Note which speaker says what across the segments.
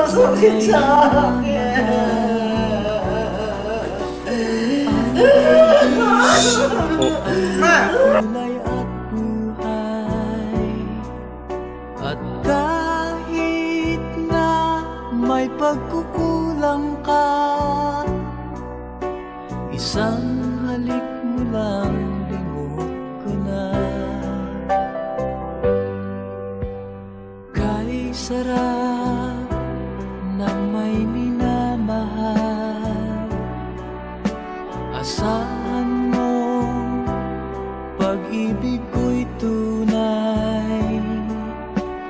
Speaker 1: masakit sa akin.
Speaker 2: Kulay at buhay. At kahit na may pagkukulang ka, isang halik mo lang limot ko na. Kay sarap ng may minamahal, asahan mo pag-ibig ko'y tunay.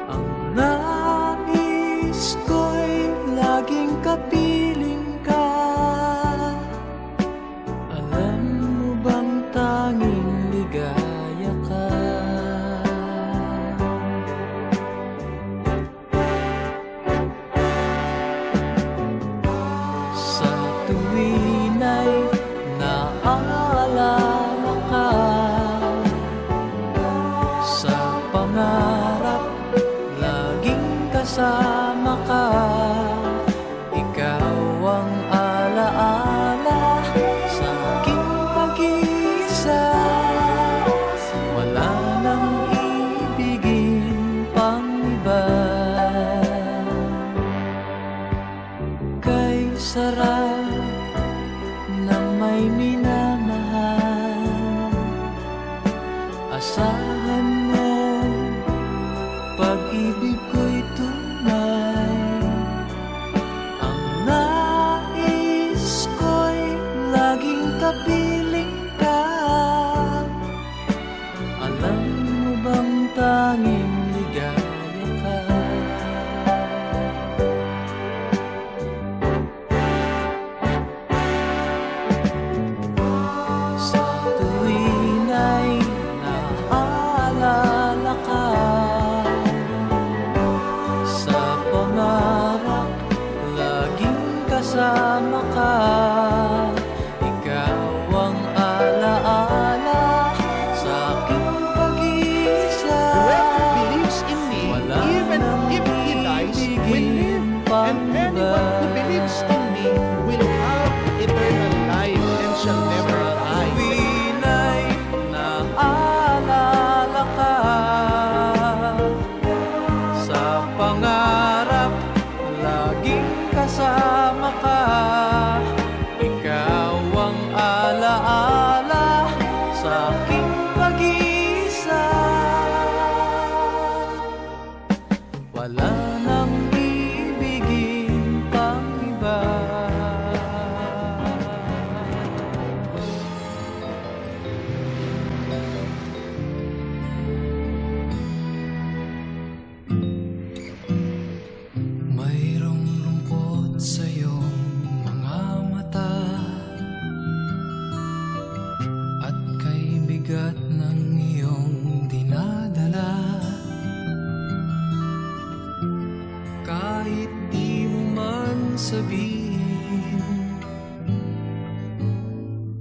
Speaker 2: Ang nais ko'y laging kapiling ka. Alam mo bang tanging ligaya ka? Sa tuwin ay naaalala ka, sa pangarap laging kasama ka. Ikaw ang alaala sa aking pag-iisa. Wala nang ibigin pang iba. Kay sarap ng may minamahal, asahan mo pag-ibig ko'y tunay. Ang nais ko'y laging kapiling ka. Alam mo bang tanging ligaya ka? Sa tuwin ay naaalala ka, sa pangarap laging kasama ka. Ikaw ang alaala sa aking pag-iisa.
Speaker 3: Whoever believes in me,
Speaker 2: Wala
Speaker 3: even
Speaker 2: nang
Speaker 3: if he dies, will live.
Speaker 2: pang
Speaker 3: And anyone who
Speaker 2: iba.
Speaker 3: believes in me will have eternal life and shall never die.
Speaker 2: Tuwin ay naaalala ka, sa pangarap laging kasama ka. Ikaw ang alaala sa aking pag-iisa. Wala nang ibigin pang iba. Mayroong lungkot sa iyong mga mata, at kay bigat ng iyong dinadala. Kahit di mo man sabihin,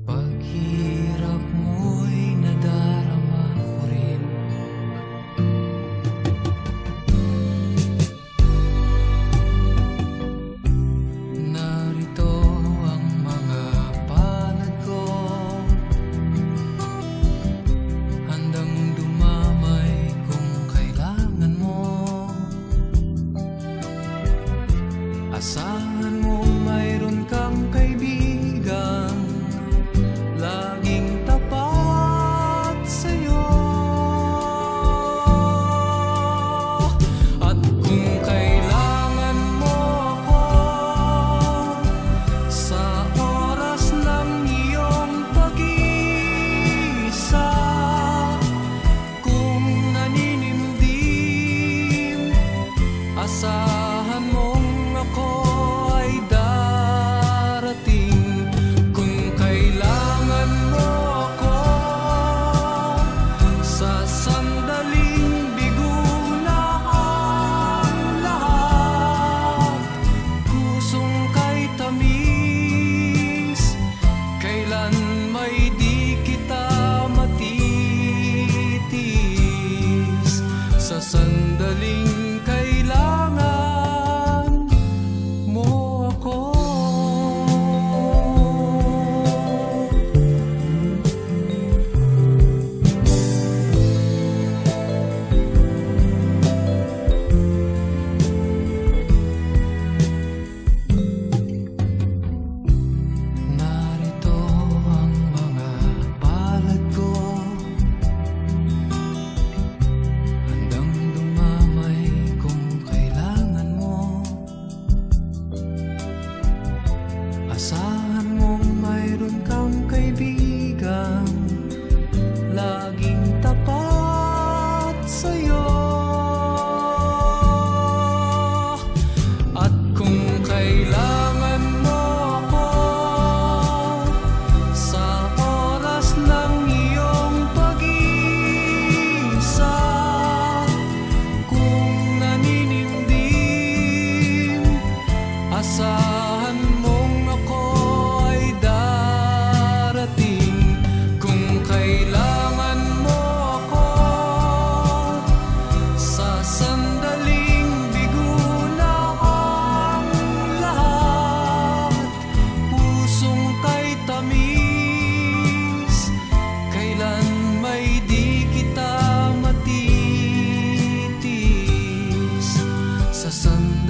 Speaker 2: paghirap mo'y nadarama ko rin. Narito ang mga palad ko, handang dumamay kung kailangan mo. Asahan mo mayroon kang kaibigan laging tapat sa'yo. At kung kailangan mo ako sa oras ng iyong pag-iisa, kung naninimdim, asahan mong ako ay darating. Kung kailangan mo ako sa sandaling bigo na ang lahat, pusong kay tamis, kailan may di kita matitis. Sa sandaling kailangan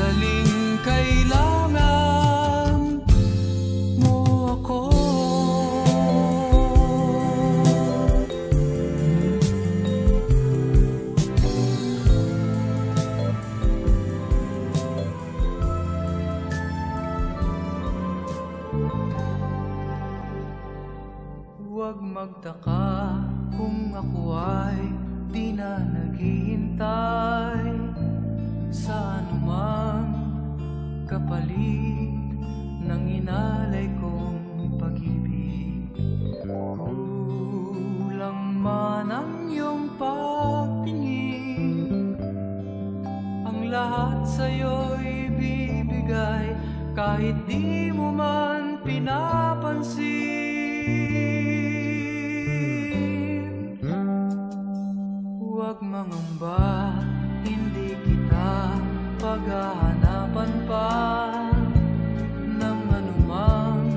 Speaker 2: sandaling kailangan mo ako. Huwag magtaka kung ako ay di na naghihintay sa anumang kapalit ng inalay kong pag-ibig. Kulang man ang iyong pagtingin, ang lahat sa'yo'y bibigay kahit di mo man pinapansin. Huwag mangamba, hindi kita paghahanapan pa ng anumang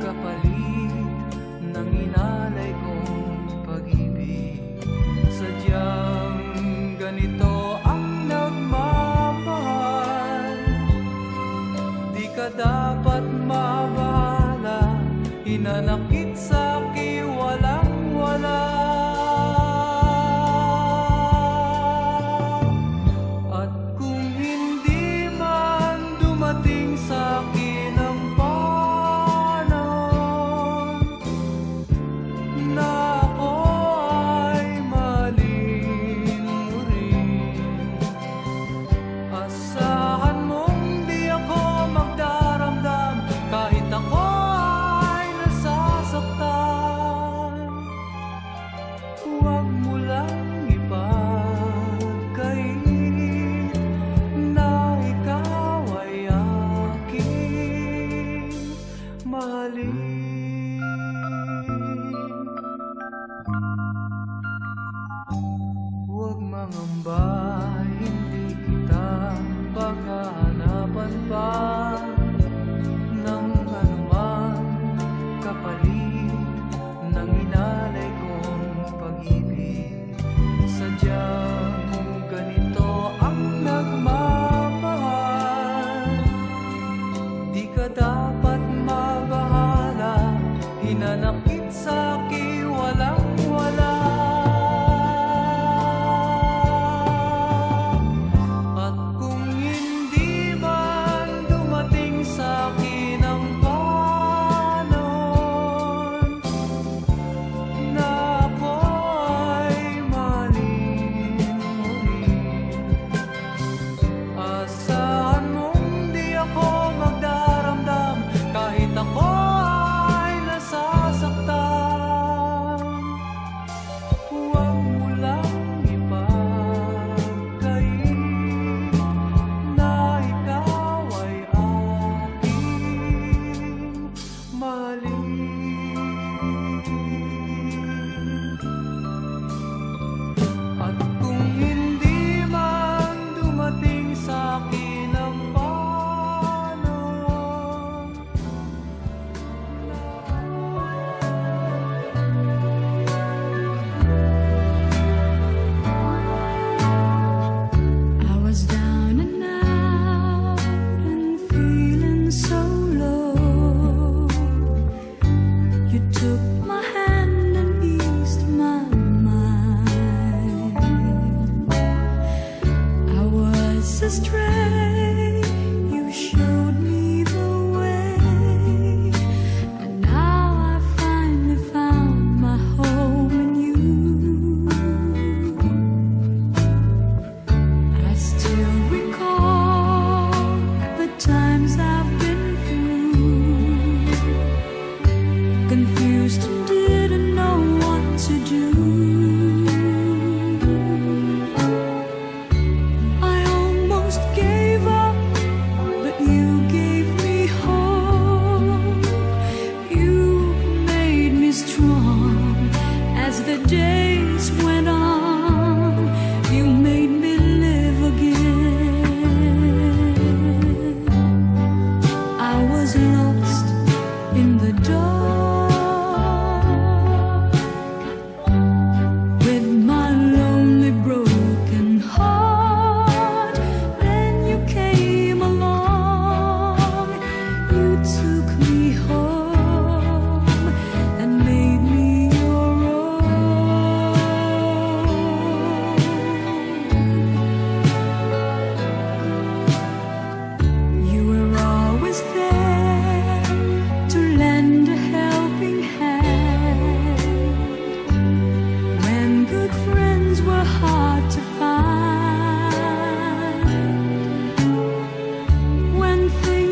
Speaker 2: kapalit ng inalay kong pag-ibig. Sadyang ganito ang nagmamahal, di ka dapat mabahala, hinanakit sa'ki walang-wala. Asahan mong di ako magdaramdam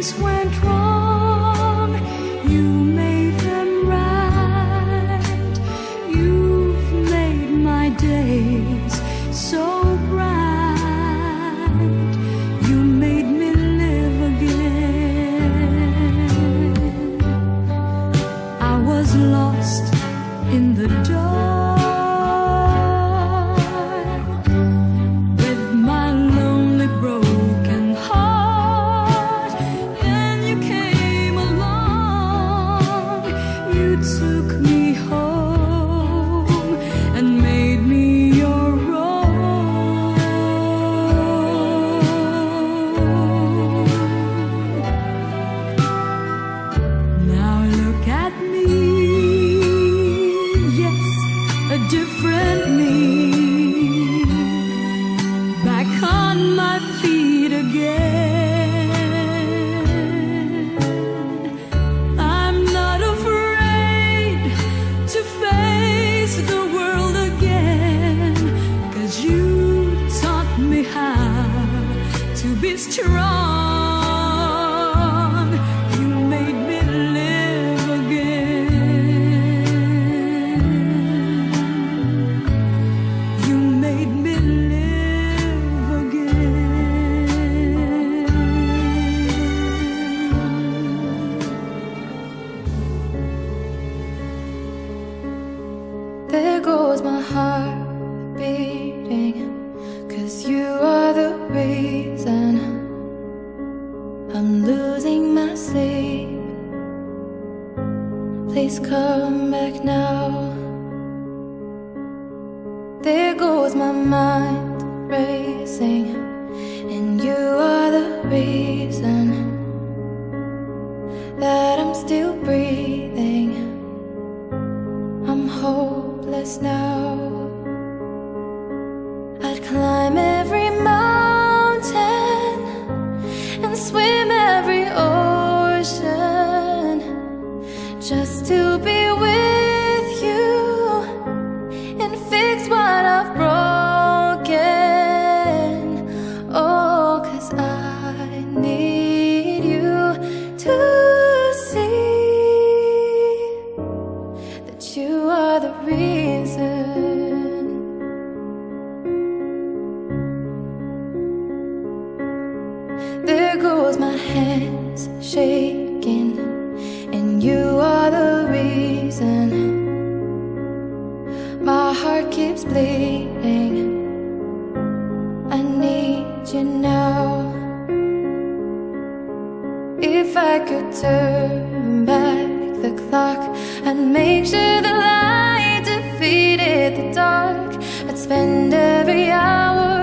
Speaker 4: things went wrong, you made them right. You've made my days so bright. You made me live again. I was lost in the dark with my lonely broken heart, and you came along. You took me home and made me your own. Now look at me, yes, a different me, back on my feet again. I'm not afraid to face the world again, 'cause you taught me how to be strong. You made me live again. You made me live again.
Speaker 5: There goes my heart beating, 'cause you are the reason I'm losing my sleep. Please come back now. There goes my mind racing, and you are the reason that I'm still breathing. I'm hopeless now. I'd climb every mountain and swim every ocean just to be with you and fix what I've broken. Oh, 'cause I need you to see that you are the reason. There goes my hands shaking, and you are the reason my heart keeps bleeding. I need you now. If I could turn back the clock and make sure the light defeated the dark, I'd spend every hour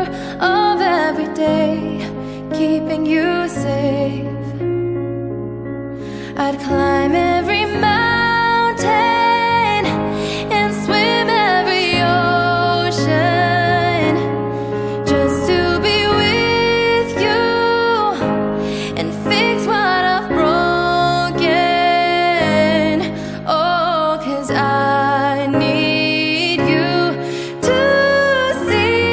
Speaker 5: of every day keeping you safe. I'd climb every mountain and swim every ocean just to be with you and fix what I've broken. Oh, 'cause I need you to see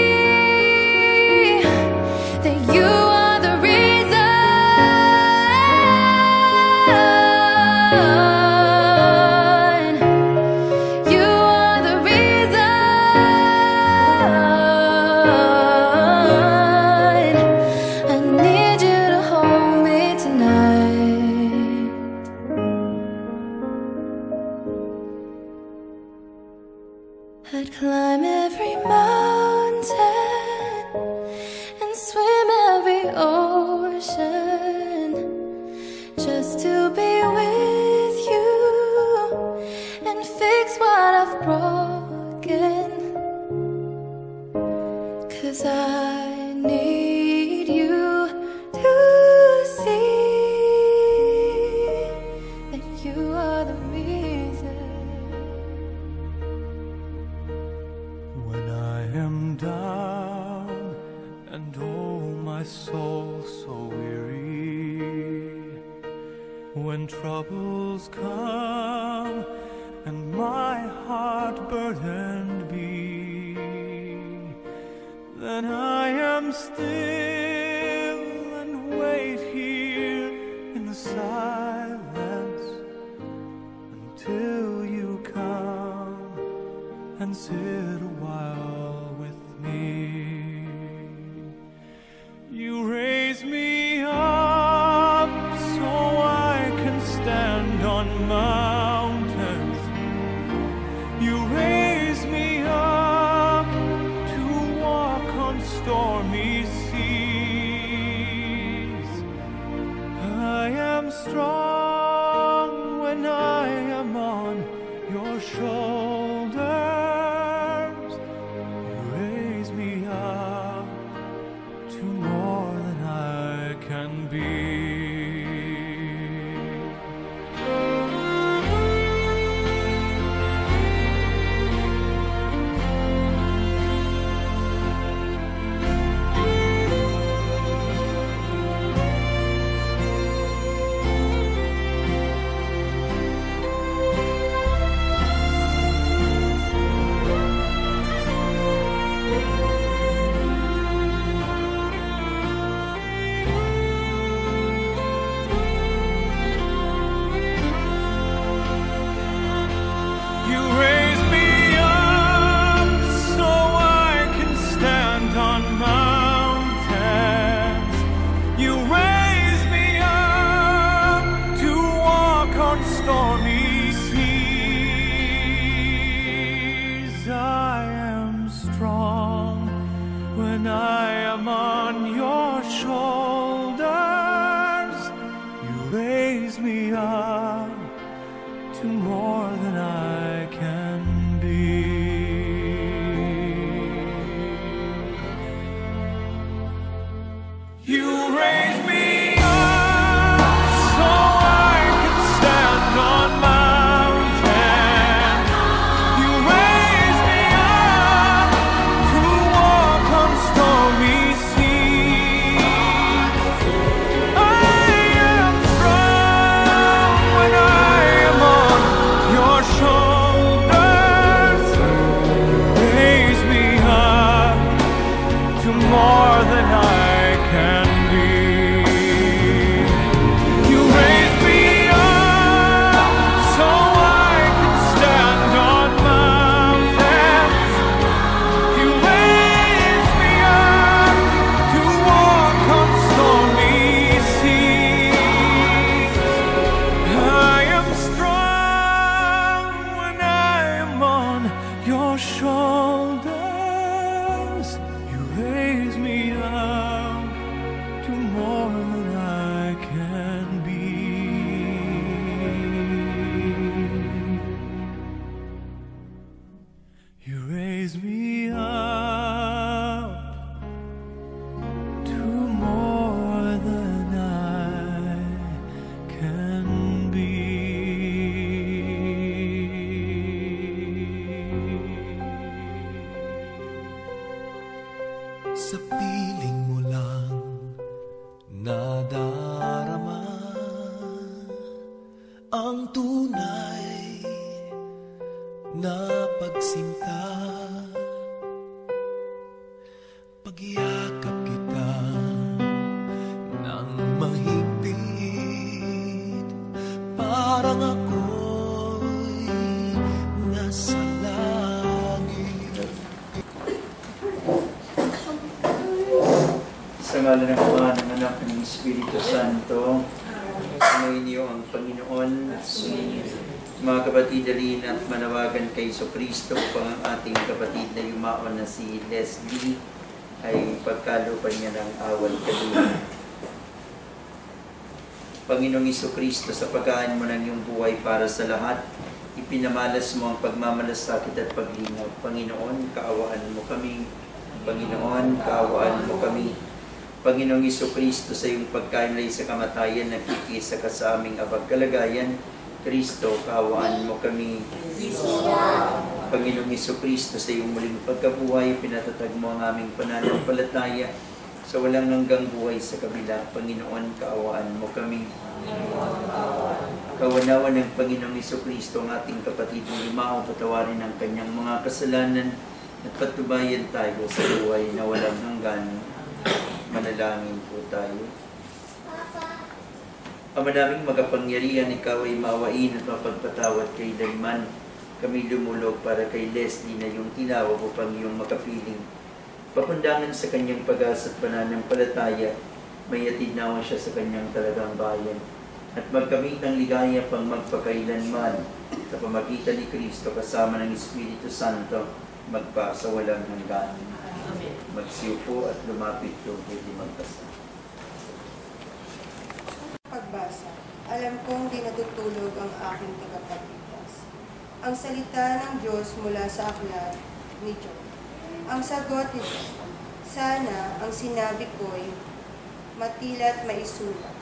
Speaker 5: that you are the reason. You are the reason. I need you to hold me tonight. I'd climb every mountain and swim every ocean just to be with you and fix what I've broken. 'Cause I need you to see that you are the reason.
Speaker 2: When I am down and oh my soul so weary, when troubles come and my heart burdened be, then I am still and wait here in sit a while with me. You raise me up so I can stand on mountains. You raise me up to walk on stormy seas. I am strong when I am on your shoulders. You raise me up to more than I can be. When I am on your shoulders, you raise me up to more than I can be. You raise me up so I can stand on mountains. You raise me up to walk on stormy seas. I am strong when I am on your shoulders. You raise me up to more than I can be. You raise me up so I can stand on mountains. You raise me up to walk on stormy seas. I am strong when I am on your shoulders. You raise me up to more than I can be. You raise me up to more than I can be.
Speaker 6: Sa piling mo lang nadarama ang tunay na pagsinta. Pagyakap kita ng mahigpit, parang ako'y nasa langit.
Speaker 7: Sa ngalan ng Ama, ng Anak, ng Espiritu Santo, sumayin niyo ang Panginoon. Mga kapatid, dalhin at manawagan kay Kristo upang ang ating kapatid na yumaon na si Leslie ay pagkalupan niya ng awal kaluluwa. Panginoong Kristo, sa pagkaan mo ng iyong buhay para sa lahat, ipinamalas mo ang pagmamalasakit at paglinaw. Panginoon, kaawaan mo kami. Panginoon, kaawaan mo kami. Panginoong Kristo, sa iyong pagkainlay sa kamatayan, nakikisa ka sa aming abag kalagayan. Kristo, kaawaan mo kami. Panginoong Kristo, sa iyong muling pagkabuhay, pinatatag mo ang aming pananampalataya sa walang hanggang buhay sa kabila. Panginoon, kaawaan mo kami. Kawanawan ng Panginoong Kristo ang ating kapatid na lumao, patawarin ang kanyang mga kasalanan at patubayan tayo sa buhay na walang hanggan. Manalangin po tayo. Ama naming magapangyarihan, ikaw ay maawain at mapagpatawad kay Dayman kami lumulog para kay Leslie na yung tinawag upang iyong makapiling. Pakundangan sa kanyang pag-asa at pananampalataya, may atidnawan siya sa kanyang talagang bayan. At magkamit ng ligaya pang magpakailanman sa pamagitan ni Kristo kasama ng Espiritu Santo, magpasawalang hanggan. Magsiupo at lumapit yung pwede magpasa.
Speaker 8: Pagbasa, alam kong di natutulog ang aking tagapagligtas. Ang salita ng Diyos mula sa aklat ni Job. Ang sagot ni Job, sana ang sinabi ko'y matila't maisulat,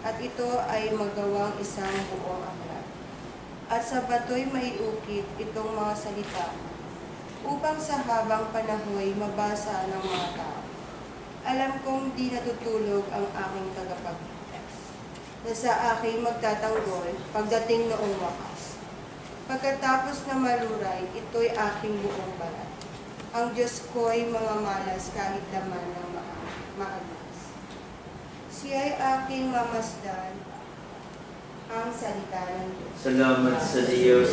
Speaker 8: at ito ay magawang isang buong aklat. At sa bato'y maiukit itong mga salita, upang sa habang panahoy mabasa ng mga tao. Alam kong di natutulog ang aking tagapagligtas, na sa aking magtatanggol pagdating noong wakas. Pagkatapos na maluray, ito'y aking buong balat. Ang Diyos ko'y mga malas kahit laman ng maagnas. Siya'y aking mamasdan ang salita ng Diyos.
Speaker 7: Salamat sa Diyos.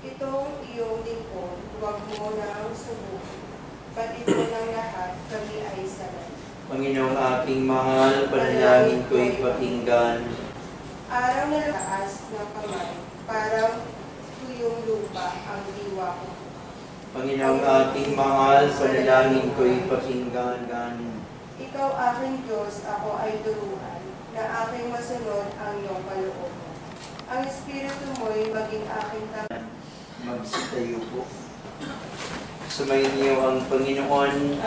Speaker 8: Itong iyong lingkod, huwag mo nang subukin. Pati mo ng lahat, kami ay salat.
Speaker 7: Panginoong aking mahal, panalangin ko'y pakinggan.
Speaker 8: Araw na lakas ng kamay, parang tuyong lupa ang diwa ko.
Speaker 7: Panginoong aking mahal, panalangin ko'y pakinggan.
Speaker 8: Ikaw aking Diyos, ako ay turuan, na aking masunod ang iyong kalooban. Ang Espiritu mo'y maging aking tangan.
Speaker 7: Magsitayo po. Sumayin niyo ang Panginoon,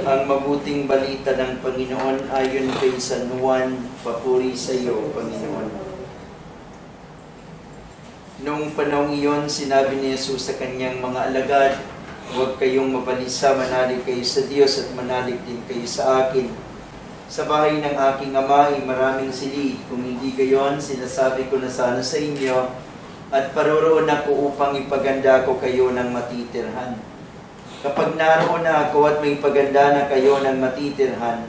Speaker 7: ang mabuting balita ng Panginoon ayon kay San Juan. Papuri sa iyo, Panginoon. Noong panahong iyon, sinabi ni Jesus sa kanyang mga alagad, huwag kayong mabalisa, manalig kayo sa Diyos at manalig din kayo sa akin. Sa bahay ng aking ama ay maraming silid. Kung hindi gayon, sinasabi ko na sana sa inyo, at paroroon ako upang ipaganda ko kayo ng matitirhan. Kapag naroon na ako at may paganda na kayo ng matitirhan,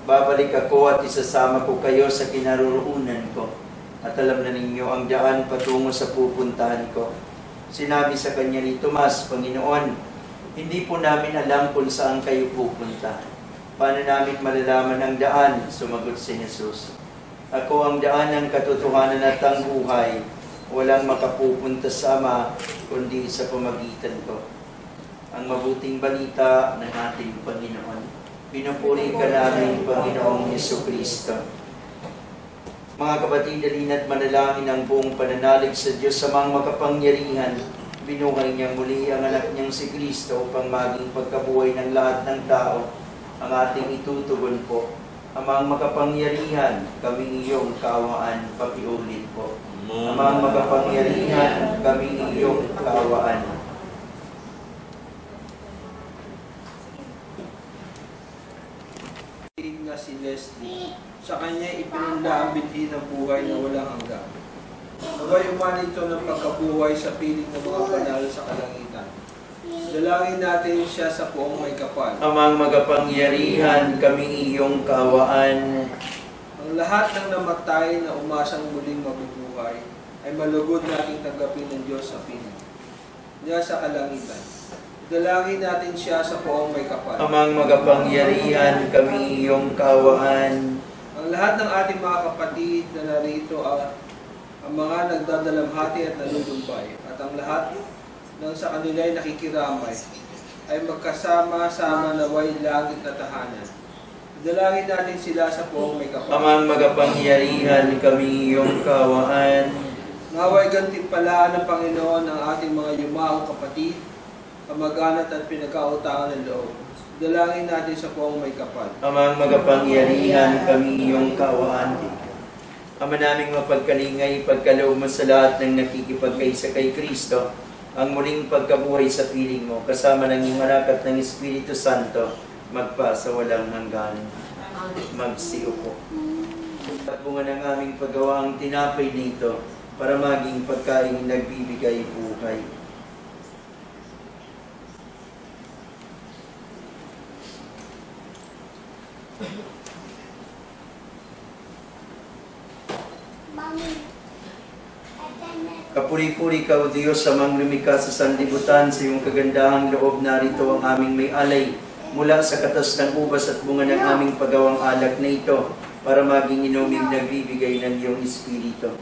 Speaker 7: babalik ako at isasama ko kayo sa kinaroroonan ko. At alam na ninyo ang daan patungo sa pupuntahan ko. Sinabi sa kanya ni Tomas, Panginoon, hindi po namin alam kung saan kayo pupunta. Paano namin malalaman ang daan? Sumagot si Jesus. Ako ang daan ng katotohanan at ang buhay. Walang makapupunta sa Ama, kundi sa pamagitan ko. Ang mabuting balita ng ating Panginoon. Pinupuri ka namin, Panginoong Jesucristo. Mga kapatid, dalina't manalangin ang buong pananalig sa Diyos sa mga makapangyarihan. Binuhay niya muli ang anak niyang si Kristo upang maging pagkabuhay ng lahat ng tao. Ang ating itutugon po. Amang makapangyarihan, kami iyong kaawaan, pakiulit po. Amang makapangyarihan, kami iyong kaawaan.
Speaker 9: Na si Leslie, sa kanya ipinunda ang binhi ng buhay na walang hanggan. Naway umanito ng pagkabuhay sa piling ng mga banal sa kalangitan. Dalangin natin siya sa poong may kapal.
Speaker 7: Amang magapangyarihan, kami iyong kaawaan.
Speaker 9: Ang lahat ng namatay na umasang muling mabubuhay ay malugod nating tanggapin ng Diyos sa piling niya sa kalangitan. Dalangin natin siya sa poong may kapal.
Speaker 7: Amang magapangyarihan, kami iyong kaawaan.
Speaker 9: Ang lahat ng ating mga kapatid na narito ang mga nagdadalamhati at nalulumbay at ang lahat ng sa kanila'y nakikiramay ay magkasama-sama naway langit na tahanan. Dalangin natin sila sa poong may kapal.
Speaker 7: Amang magapangyarihan, kami iyong kaawaan.
Speaker 9: Naway gantimpalaan ng Panginoon ang ating mga yumaong kapatid, kamag-anak at pinagkautangan ng loob. Dalangin natin sa poong may kapal.
Speaker 7: Amang magapangyarihan, kami iyong kaawaan. Ama naming mapagkalingay, pagkaloob mo sa lahat ng nakikipagkaisa kay Kristo, ang muling pagkabuhay sa piling mo, kasama ng iyong anak at ng Espiritu Santo, magpa sa walang hanggan. Magsiupo. At bunga ng aming paggawa ang tinapay dito, para maging pagkain nagbibigay buhay.
Speaker 10: Mommy, I
Speaker 7: Kapuri-puri ka, O Diyos, amang lumikha sa sanlibutan, sa iyong kagandahang loob, narito ang aming may alay mula sa katas ng ubas at bunga ng aming pagawang alak na ito, para maging inuming nagbibigay ng iyong Espiritu.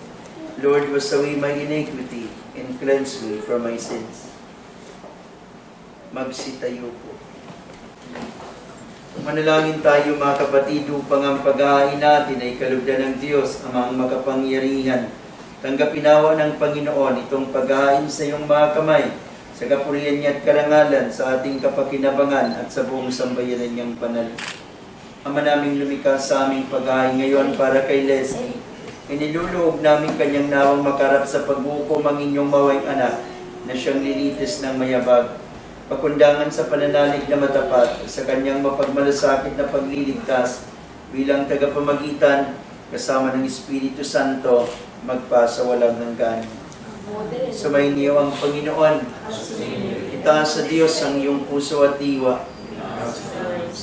Speaker 7: Lord, wash away my iniquity and cleanse me from my sins. Magsitayo po. Manalangin tayo mga kapatid upang ang pag-ahain natin ay kalugdan ng Diyos, amang makapangyarihan. Tanggapin nawa ng Panginoon itong pag-ahain sa iyong mga kamay, sa kapurihan niya at karangalan, sa ating kapakinabangan at sa buong sambayanan niyang banal. Ama naming lumikha sa aming pag-ahain ngayon para kay Leslie. Iniluluhog namin kanyang nawang makarap sa pagbuko ang inyong maway anak na siyang lilitis ng mayabag. Pakundangan sa pananalig na matapat sa kanyang mapagmalasakit na pagliligtas bilang tagapamagitan kasama ng Espiritu Santo magpasa walang hanggan. Sumainyo ang Panginoon. Itaas sa Diyos ang iyong puso at diwa.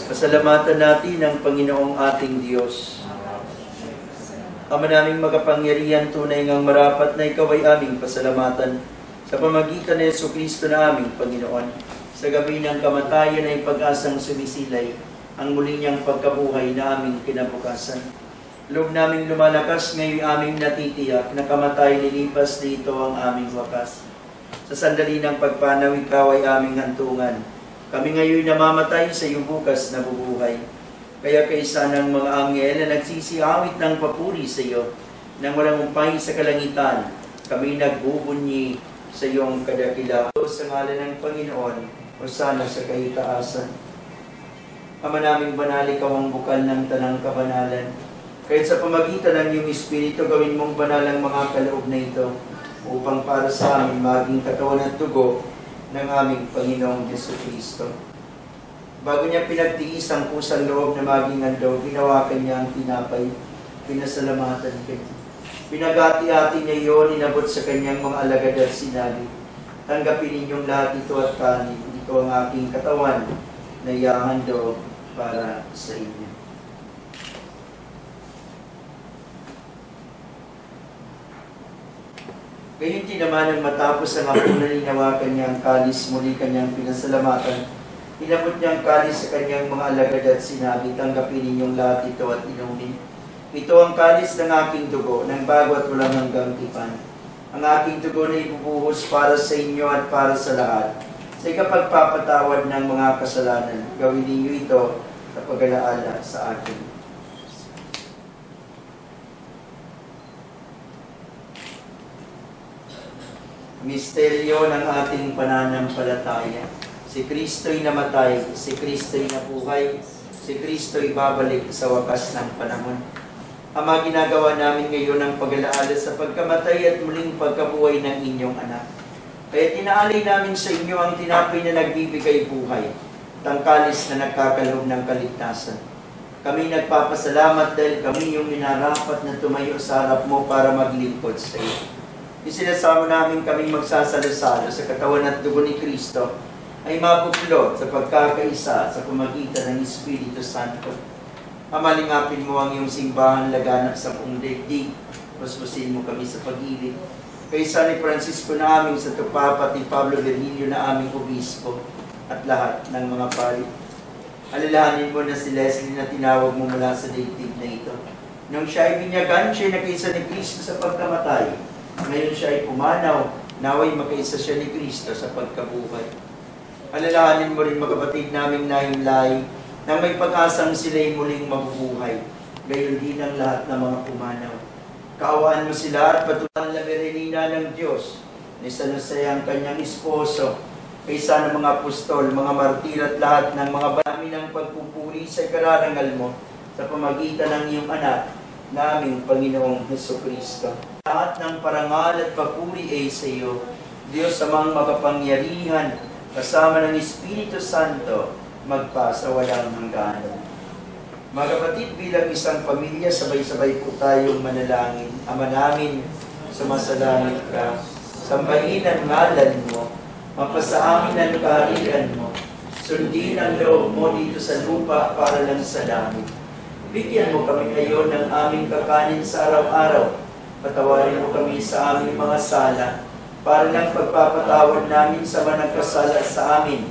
Speaker 7: Pasalamatan natin ang Panginoong ating Diyos. Ama naming makapangyarihan, tunay ngang marapat na ikaw ay aming pasalamatan sa pamagitan ng Jesucristo na aming Panginoon. Sa gabi ng kamatayan ay pag-asang sumisilay ang muli niyang pagkabuhay na aming kinabukasan. Loob naming lumalakas ngayon aming natitiyak na kamatay nilipas dito ang aming wakas. Sa sandali ng pagpanaw, ikaw ay aming hantungan. Kami ngayon namamatay sa iyong bukas na bubuhay. Kaya kaysa ng mga anghel na nagsisiawit ng papuri sa iyo, nang walang umpay sa kalangitan, kami nagbubunyi sa iyong kadakilaan. Sa ngalan ng Panginoon, o sana sa kaitaasan. Ama naming banal, ikaw ang bukal ng tanang kabanalan. Kahit sa pamagitan ng iyong Espiritu, gawin mong banal ang mga kaloob na ito, upang para sa amin maging katawan at dugo ng aming Panginoong Jesucristo. Bago niya pinagtiis ang pusang loob na maging handog, ginawakan niya ang tinapay, pinasalamatan kanya. Pinagati-hati niya iyon, inabot sa kanyang mga alagad at sinabi, tanggapin ninyong lahat ito at kanin, ito ang aking katawan na ihahandog para sa inyo. Gayun din naman ang matapos ang hapunan, hinawakan niya ang kalis, muli kanyang pinasalamatan. Inabot niya ang kalis sa kanyang mga alagad at sinabi, tanggapin ninyong lahat ito at inumin. Ito ang kalis ng aking dugo, ng bago at walang hanggang tipan. Ang aking dugo na ibubuhos para sa inyo at para sa lahat. Sa ikapagpapatawad ng mga kasalanan, gawin ninyo ito sa pag-alaala sa akin. Misteryo ng ating pananampalataya. Si Kristo'y namatay, si Kristo'y nabuhay, si Kristo'y babalik sa wakas ng panahon. Ama, ginagawa namin ngayon ang pag-alaala sa pagkamatay at muling pagkabuhay ng inyong anak. Kaya tinaalay namin sa inyo ang tinapay na nagbibigay buhay, tangkalis na nagkakaloob ng kaligtasan. Kami nagpapasalamat dahil kami yung minarapat na tumayo sa harap mo para maglingkod sa iyo. Isinasama namin kaming magsasalasalo sa katawan at dugo ni Kristo ay mabuklod sa pagkakaisa sa pamagitan ng Espiritu Santo. Amalingapin mo ang iyong simbahan laganap sa buong daigdig. Puspusin mo kami sa pag-ibig. Kay San Francisco na aming sa tupa, pati Pablo Virgilio na aming obispo at lahat ng mga pari. Alalahanin mo na si Leslie na tinawag mo mula sa daigdig na ito. Nung siya ay binyagan, siya ay nakaisa ni Kristo sa pagkamatay. Ngayon siya ay pumanaw, naway makaisa siya ni Kristo sa pagkabuhay. Alalahanin mo rin mga kapatid naming nahimlay na may pag-asang sila'y muling mabubuhay, gayon din ang lahat ng mga pumanaw. Kaawaan mo sila at patuloy na Berenina ng Diyos, ni San Jose ang kanyang esposo, kaysa ng mga apostol, mga martir at lahat ng mga bami ng pagpupuri sa kararangal mo sa pamagitan ng iyong anak, naming Panginoong Jesucristo. Lahat ng parangal at papuri ay sa iyo, Diyos amang makapangyarihan, kasama ng Espiritu Santo, magpasa walang hanggan. Mga kapatid, bilang isang pamilya, sabay-sabay po tayong manalangin. Ama namin, sumasalangit ka, sambahin ang ngalan mo, mapasa amin ang kaharian mo, sundin ang loob mo dito sa lupa para lang sa langit. Bigyan mo kami ngayon ng aming kakanin sa araw-araw, Patawarin mo kami sa aming mga sala, para ng pagpapatawad namin sa mga nagkasala sa amin.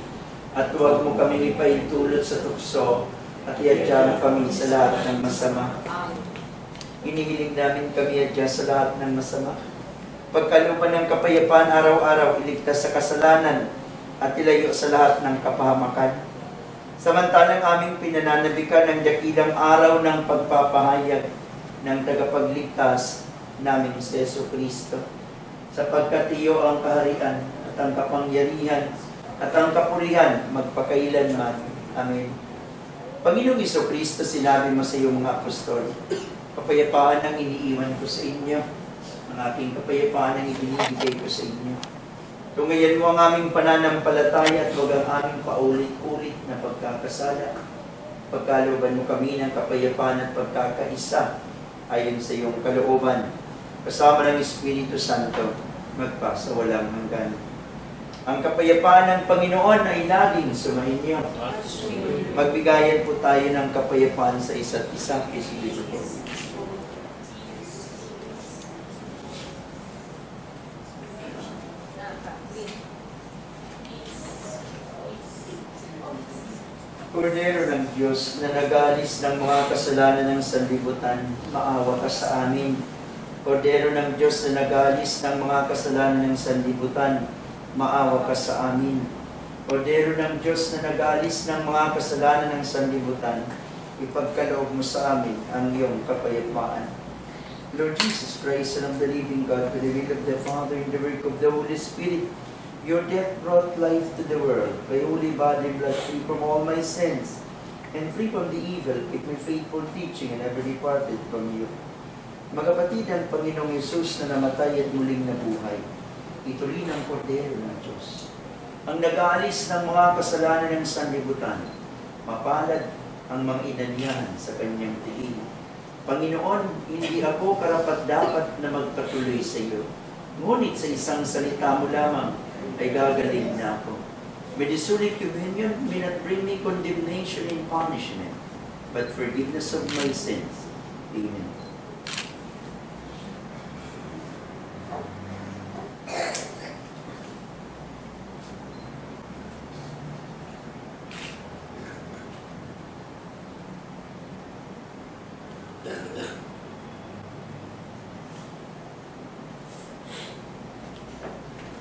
Speaker 7: At huwag mo kami ipaintulot sa tukso, at iadya mo kami sa lahat ng masama. Inihiling namin kami adya sa lahat ng masama. Pagkalooban ng kapayapaan araw-araw, iligtas sa kasalanan, at ilayo sa lahat ng kapahamakan. Samantalang aming pinananabikan ng dakilang araw ng pagpapahayag ng tagapagligtas namin si Jesucristo. Sapagkat iyo ang kaharian at ang kapangyarihan at ang kapurihan magpakailanman. Amen. Panginoong Jesucristo, sinabi mo sa iyong mga apostol, kapayapaan ang iniiwan ko sa inyo, ang aking kapayapaan ang ibinibigay ko sa inyo. Tungayan mo ang aming pananampalataya at huwag ang aming paulit-ulit na pagkakasala. Pagkalooban mo kami ng kapayapaan at pagkakaisa ayon sa iyong kalooban, kasama ng Espiritu Santo, magpasawalang hanggan. Ang kapayapaan ng Panginoon ay laging sumainyo. Magbigayan po tayo ng kapayapaan sa isa't isang Espiritu. Kordero ng Diyos na nag-aalis ng mga kasalanan ng sanlibutan, maawa ka sa amin. Kordero ng Diyos na nag-aalis ng mga kasalanan ng sanlibutan, maawa ka sa amin. Kordero ng Diyos na nag-aalis ng mga kasalanan ng sanlibutan, ipagkaloob mo sa amin ang iyong kapayapaan. Lord Jesus Christ, Son of the living God, with the will of the Father and the work of the Holy Spirit, your death brought life to the world. By holy body and blood, free from all my sins, and free from the evil, keep me faithful teaching and ever departed from you. Magkapatid ang Panginoong Yesus na namatay at muling nabuhay. Ito rin ang kordero ng Diyos. Ang nag-aalis ng mga kasalanan ng sanlibutan, mapalad ang mga inanyahan sa kanyang tiling. Panginoon, hindi ako karapat-dapat na magpatuloy sa iyo. Ngunit sa isang salita mo lamang, ay gagaling na ako. May the Holy Communion may not bring me condemnation and punishment, but forgiveness of my sins. Amen.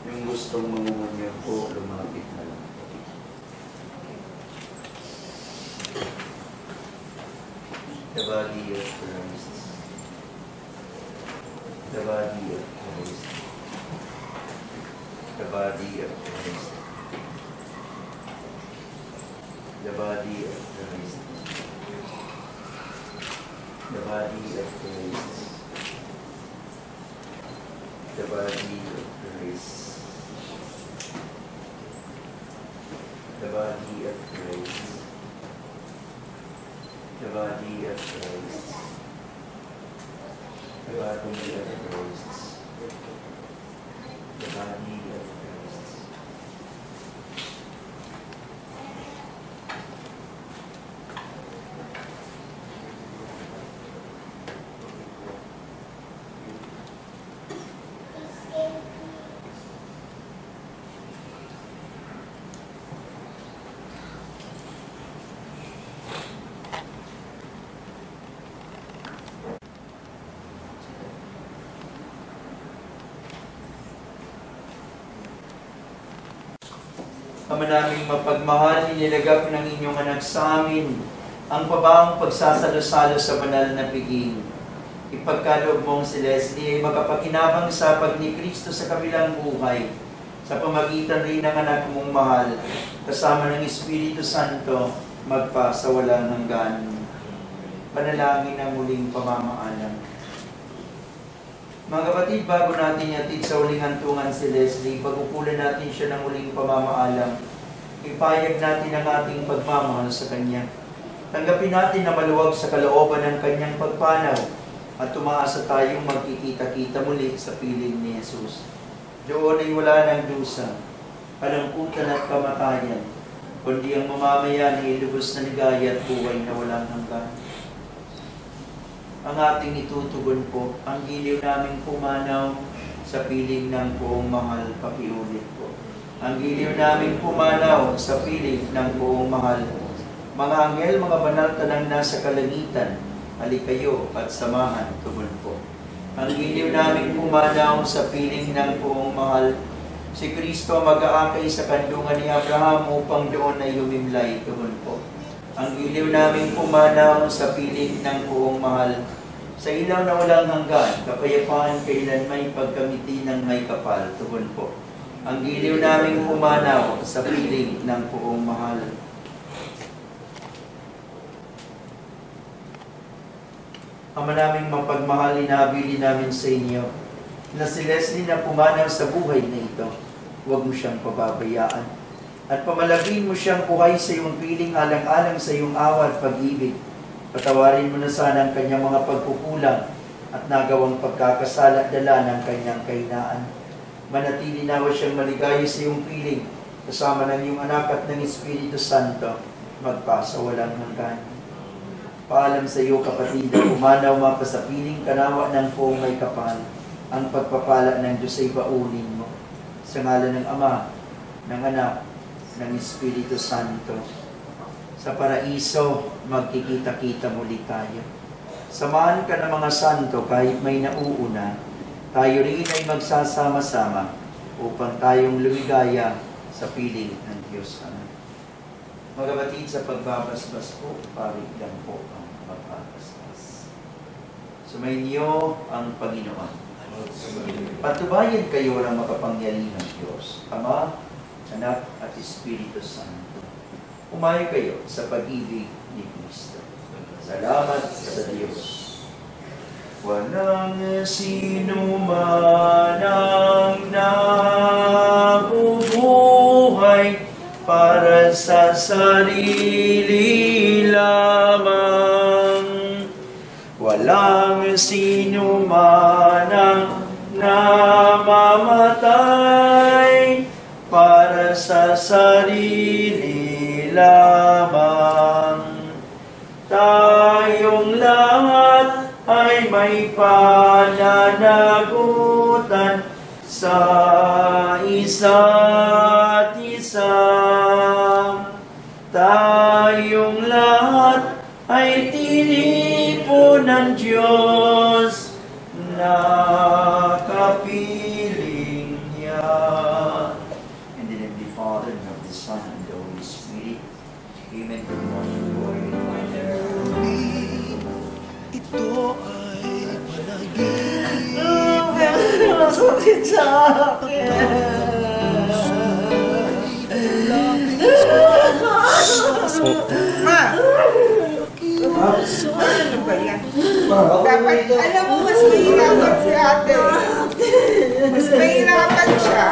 Speaker 7: Yung gustong mangumunyo po, lumapit na lang. The body of Christ. The body of Christ. The body of Christ. The body of Christ. The body of Christ. The body of Christ. The body of Christ. The body of Christ. The body of Christ. The body of Christ. Ama naming mapagmahal, inilagap ng inyong anak sa amin ang pabaong pagsasalo-salo sa banal na piging. Ipagkaloob mong si Leslie ay makapakinabang sa pag ni Kristo sa kabilang buhay, sa pamagitan rin ng anak mong mahal, kasama ng Espiritu Santo, magpa sa walang hanggan. Panalangin ang muling pamamaalam. Mga kapatid, bago natin yatid sa huling hantungan si Leslie, pag-upulan natin siya ng huling pamamaalam, ipayag natin ang ating pagmamahal sa Kanya. Tanggapin natin na maluwag sa kalooban ng Kanyang pagpanaw at tumaasa tayong magkikita-kita muli sa piling ni Jesus. Doon ay wala ng dusa, kalungkutan at kamatayan, kundi ang mamamayan ay lubos na ligaya at buhay na walang hanggan. ang ating itutugon po. Ang giliw naming pumanaw sa piling ng poong mahal, pakiulit po. Ang giliw naming pumanaw sa piling ng poong mahal. Mga anghel, mga banal tanang nasa kalangitan, halikayo at samahan, tugon po. Ang giliw naming pumanaw sa piling ng poong mahal. Si Kristo mag-aakay sa kandungan ni Abraham upang doon ay humimlay, tugon po. Ang giliw naming pumanaw sa piling ng poong mahal. Sa ilaw na walang hanggan, kapayapaan kailan may pagkamiti ng may kapal, tugon po. Ang giliw naming pumanaw sa piling ng poong mahal. Ama naming mapagmahal, inabili namin sa inyo na si Leslie na pumanaw sa buhay na ito, huwag mo siyang pababayaan. At pamalagin mo siyang buhay sa iyong piling alang-alang sa iyong awa at pag-ibig. Patawarin mo na sana ang kanyang mga pagkukulang at nagawang pagkakasala dala ng kanyang kahinaan. Manatili nawa siyang maligaya sa iyong piling, kasama ng iyong anak at ng Espiritu Santo, magpasa walang hanggan. Paalam sa iyo, kapatid, na pumanaw mapa sa piling kanawa ng poong may kapal. Ang pagpapala ng Diyos ay baunin mo. Sa ngalan ng Ama, ng Anak, ng Espiritu Santo. Sa paraiso, magkikita-kita muli tayo. Samahan ka ng mga santo kahit may nauuna, tayo rin ay magsasama-sama upang tayong lumigaya sa piling ng Diyos. Mga kapatid, sa pagbabasbas po, parit lang po ang magbabasbas. Sumayin niyo ang Panginoon. Patubayan kayo ng makapangyarihan ng Diyos, Ama, Anak at Espiritu Santo. Umayo kayo sa pag-ibig ni Kristo. Salamat sa Diyos. Walang sino man ang nabubuhay para sa sarili lamang. Walang sino man ang namamatay para sa sarili lamang. Tayong lahat ay may pananagutan sa isa't isa. Tayong lahat ay tinipo ng Diyos na kapiling niya. In the name of the Father, and of the Son, and the Holy Spirit. Amen. Good morning, Lord.
Speaker 6: Ito ay panaginip.
Speaker 1: Masakit sa akin.
Speaker 8: Ma! Ano ba yan? Dapat, alam mo, mas mahirapan si ate. Mas mahirapan siya.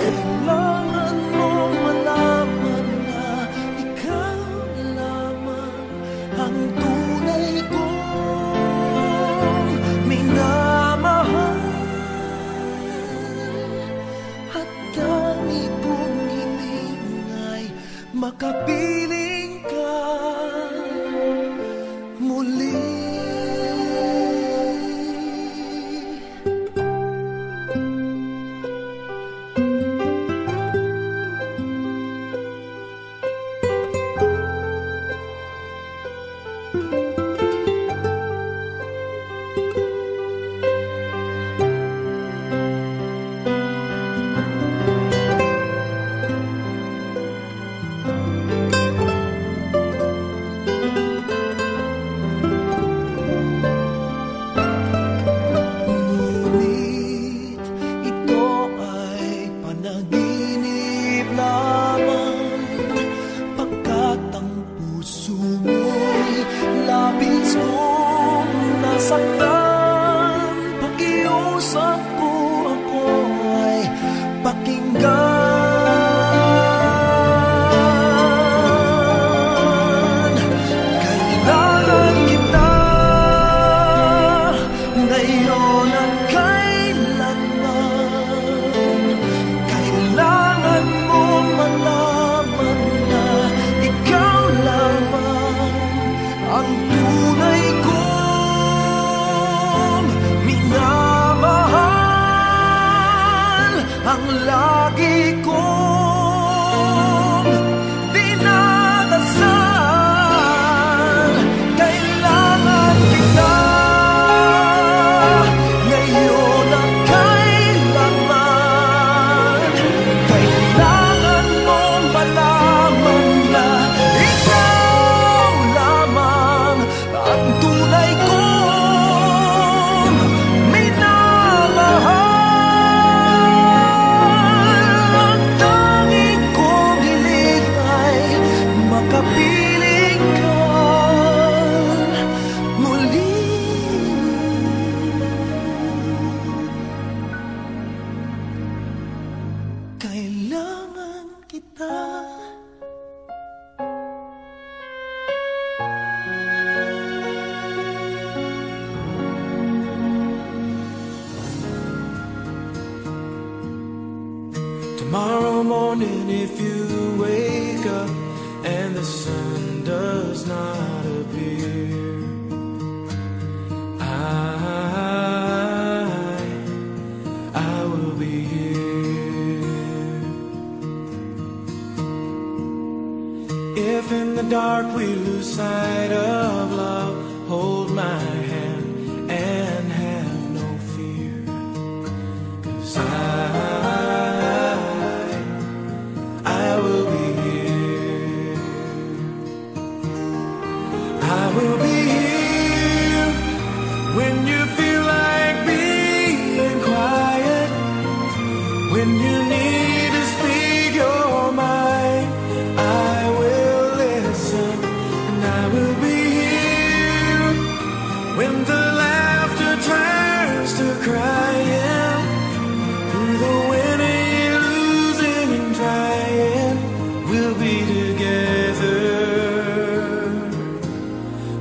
Speaker 6: Kailangan mong malaman na ikaw lamang ang tunay kong minamahal. At dami kong hiningay, makapiling ka muli. Tomorrow morning, if you wake up and the sun does not appear, I will be here. If in the dark we lose sight of love, hold my hand and have no fear, 'cause I will be here. I will be here when you feel like being quiet, when you need to speak your mind. I will listen, and I will be here when the laughter turns to crying, through the winning, losing, and trying. We'll be together,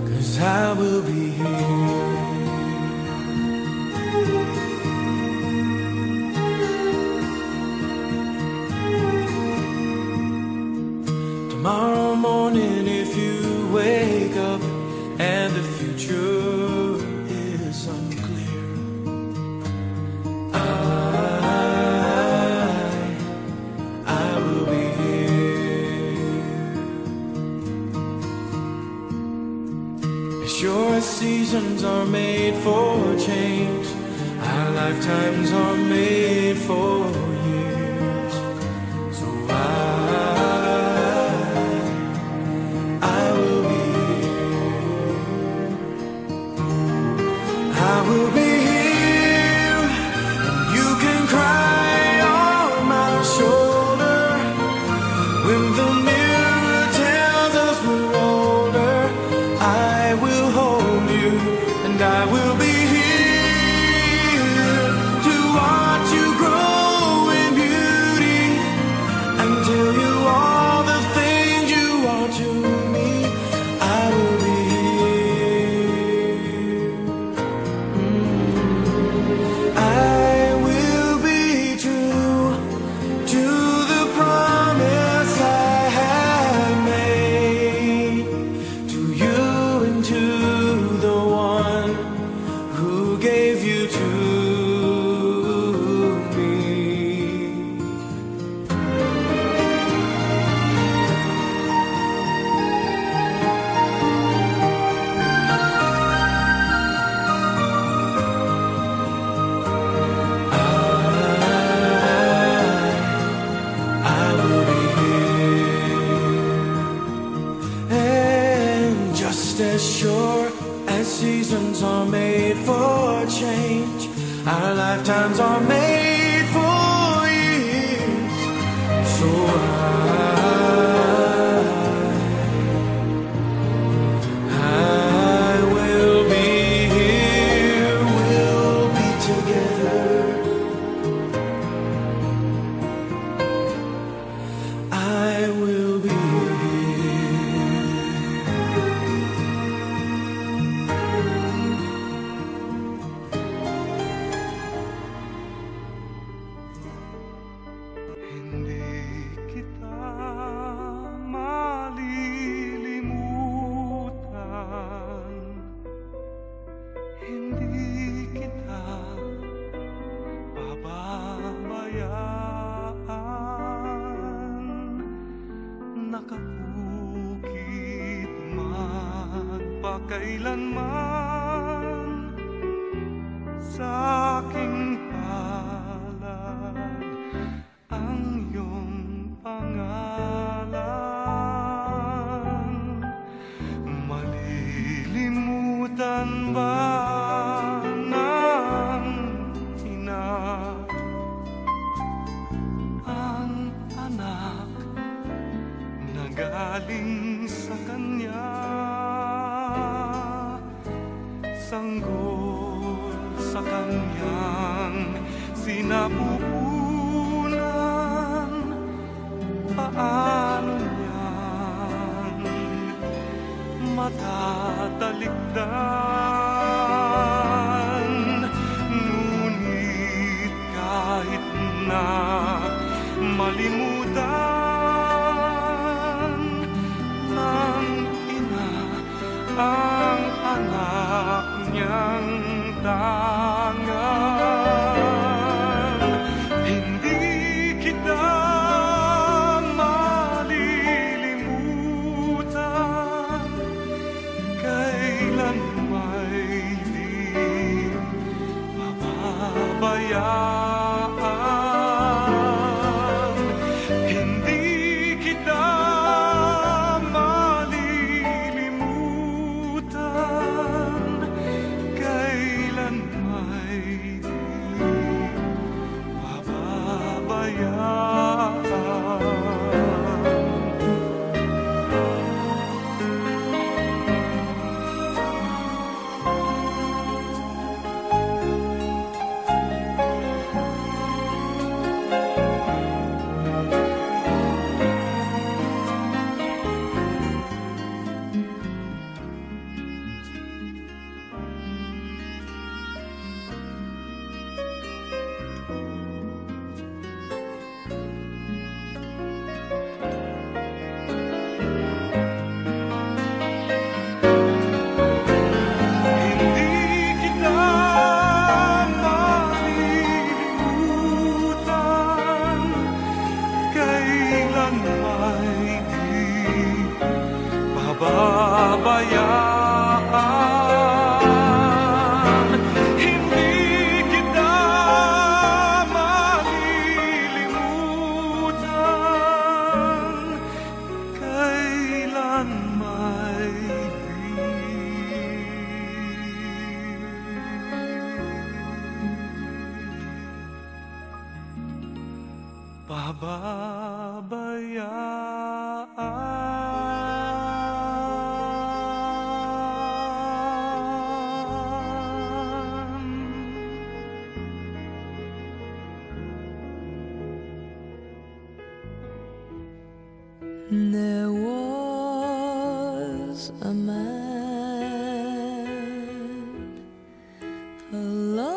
Speaker 6: 'cause I will be here. Tomorrow morning, if you wake up and the future is unclear, I will be here. As sure as seasons are made for change, our lifetimes are made for years. So I will be here. I will be here, and you can cry on my shoulder when the mirror tells us we're older. I will hold you, and I will be here to watch you grow in beauty and tell you all the things you want to me. I will be here. I will be true to the promise I have made to you and to the one who gave you to me. I will be here, and just as sure as seasons are made for change, our lifetimes are made for years. So I will be here, we'll be together. I will be
Speaker 2: Hindi kita malilimutan, hindi kita pababayaan. Nakakukit man pagkailanman sa aking palad ang iyong pangalan. Malilimutan ba ng ina ang anak na galing sa kanya? Sanggol sa kanyang sinapupunan, paano matatalikdan. Ngunit kahit na malimutan ng ina ang anak niyang tangan, hindi kita malilimutan, kailan may di mapapabayaan. Hindi kita malilimutan, kailan may di mapapabayaan. Pababayaan, hindi kita malilimutan, kailan may di
Speaker 4: There was a man, a lonely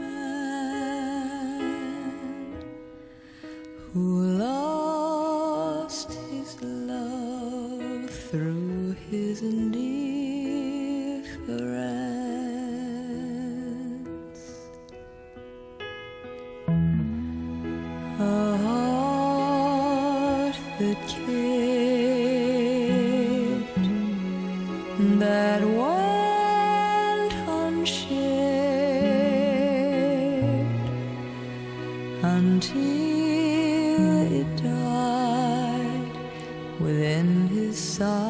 Speaker 4: man, who lost his love through his indifference. A heart that cared, that went unshared until it died within his silence.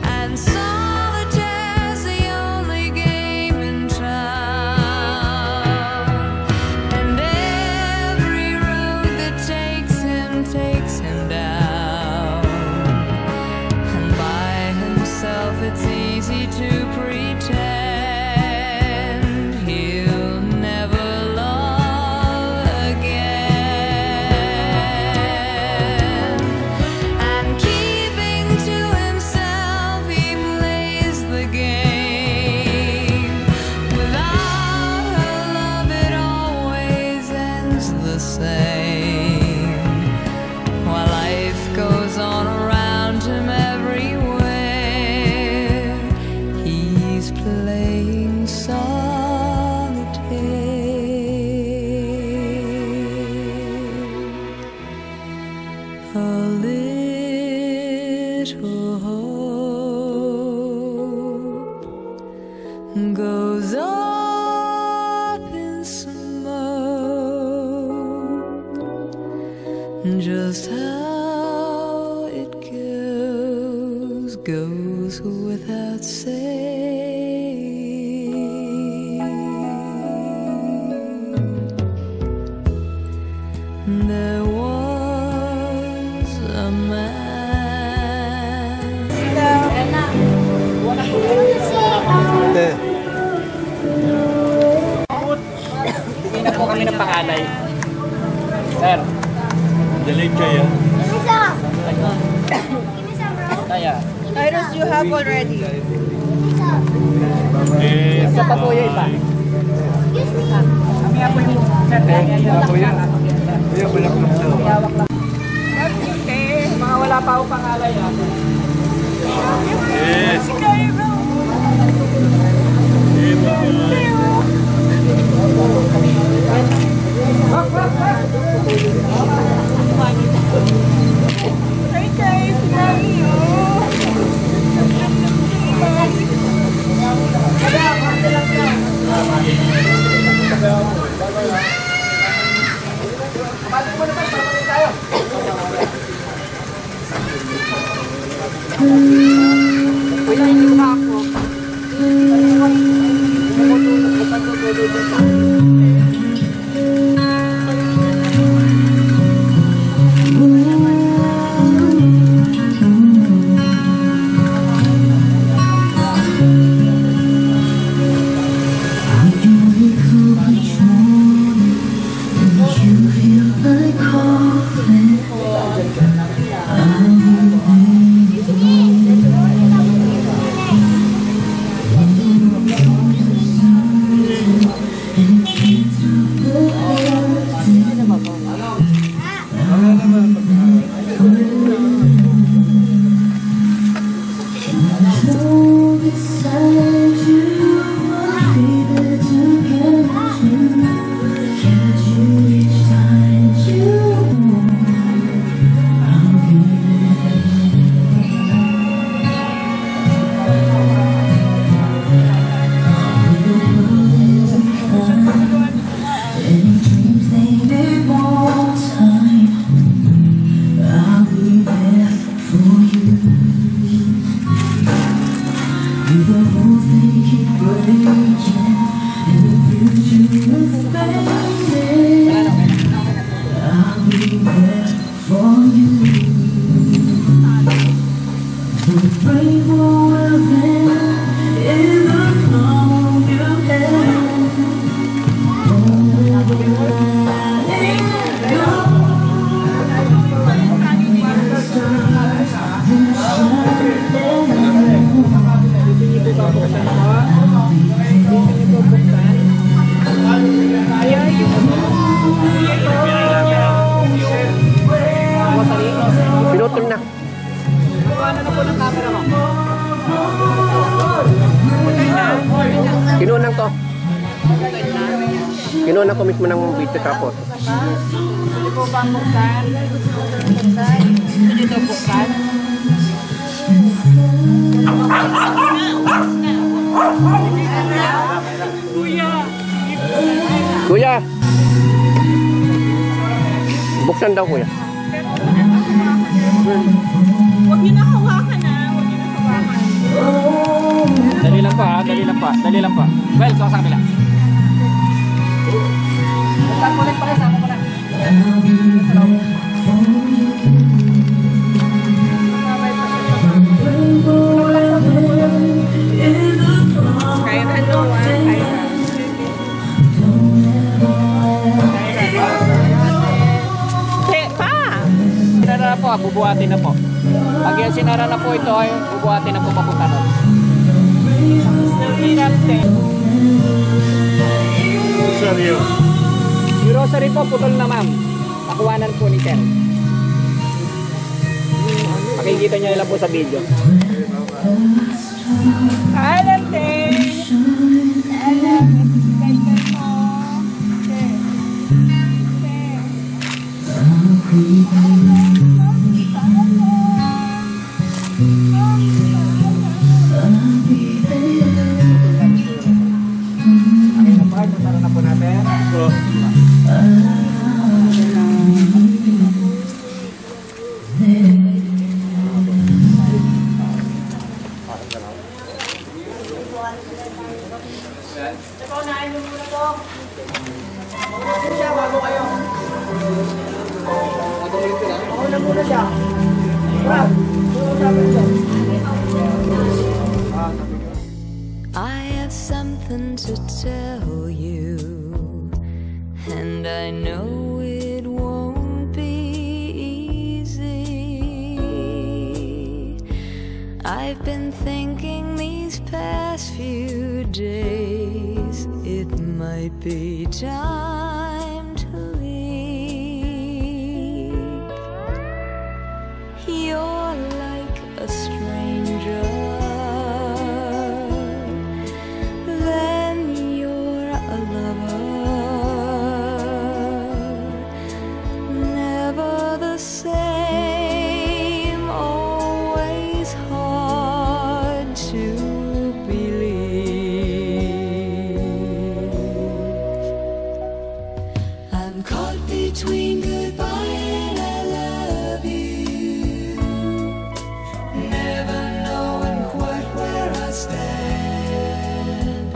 Speaker 4: And solitaire's the only game in town, and every road that takes him down. And by himself it's easy to pretend he'll never love again. And keeping to himself he plays the game. Without her love it always ends the same, while life goes on around him everywhere. He's playing solitaire. A little hope goes up in smoke. Just how it goes without saying. There was a man.
Speaker 10: Hindi na po kami ng pangalay. Sir.
Speaker 2: Dalit kayo.
Speaker 10: Kaya.
Speaker 8: Iris, you have already.
Speaker 10: Isa pa po yung iba. Kami po yung
Speaker 2: Ako yan. Kuya, wala ko lang siya.
Speaker 10: mga wala pa ako pangalan yan.
Speaker 2: Yes.
Speaker 8: Hi guys, love you.
Speaker 10: Kuya, hindi ko ako. Pinutol na. Ano na po ng camera mo? Kinunang to. Kinunang ko mismo ng video tapos. Hindi po ba buksan? Hindi ito buksan? Kuya! Buksan daw kuya.
Speaker 8: Huwag niyo na hawakan na. Huwag niyo na hawakan.
Speaker 10: Dali lang pa ha, dali lang pa, dali lang pa. Well, so sa kabila. Buksan ulit pa rin, sama ko na.
Speaker 8: Kaya na doon. Kaya na.
Speaker 10: Sinara na po, bubuhatin na po. Pag yan sinara na po ito, ay bubuhatin na po papunta doon.
Speaker 2: Seryo.
Speaker 10: Yung rosary po, putol na ma'am. Pakuwanan po ni sir. Makikita nyo lang po sa video.
Speaker 8: Alante!
Speaker 10: Sara na po natin.
Speaker 5: I have something to tell you, and I know it won't
Speaker 4: might be time to leave. You're like a stranger, then you're a lover, never the same, always hard to between goodbye and I love you, never knowing quite where I stand.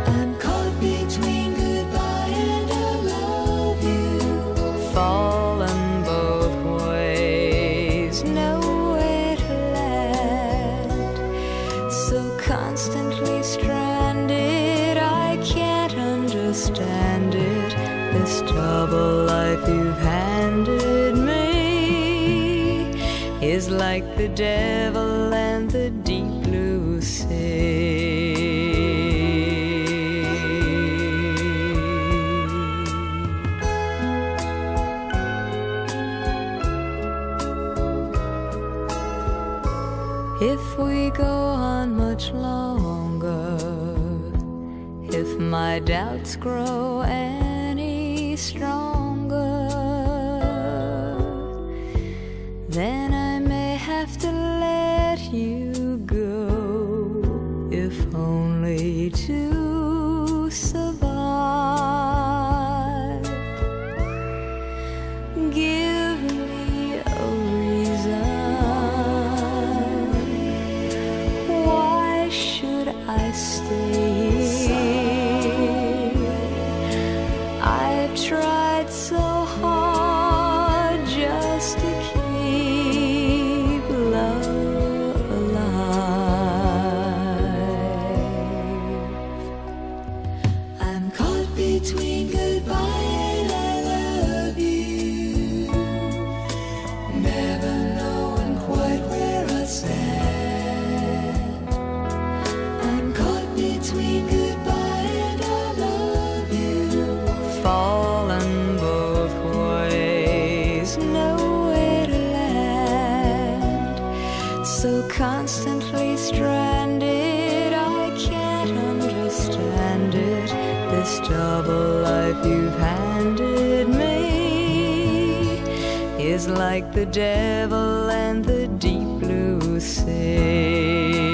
Speaker 4: I'm caught between goodbye and I love you, fallen both ways, nowhere to land, so constantly stranded I can't understand it. This double life you've handed me is like the devil and the deep blue sea. If we go on much longer, if my doubts grow stronger, then I may have to let you go, if only to survive. Give me a reason, why should I stay? I've tried so hard just to keep love alive. I'm caught between goodbye and I love you, never knowing quite where I stand. I'm caught between goodbye and I love you, fallen both ways, nowhere to land, so constantly stranded I can't understand it. This double life you've handed me is like the devil and the deep blue sea.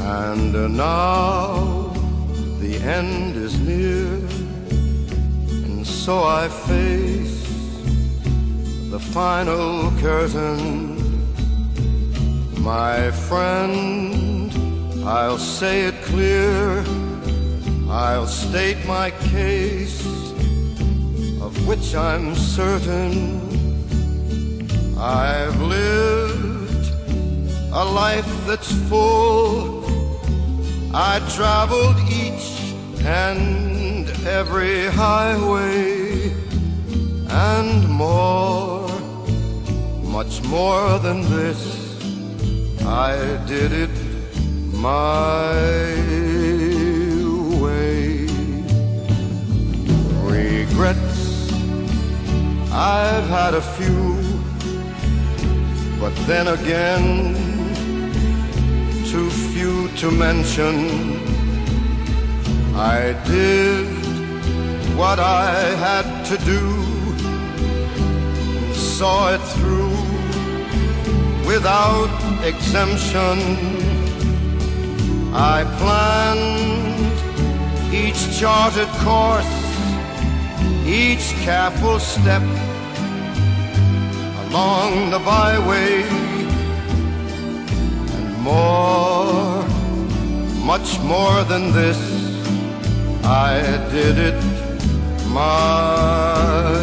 Speaker 6: And now the end is near, and so I face the final curtain. My friend, I'll say it clear, I'll state my case, of which I'm certain. I've lived a life that's full, I traveled each and every highway, and more, much more than this, I did it my way. Regrets, I've had a few, but then again, too few to mention. I did what I had to do, saw it through without exemption. I planned each charted course, each careful step along the byway, and more, much more than this. I did it my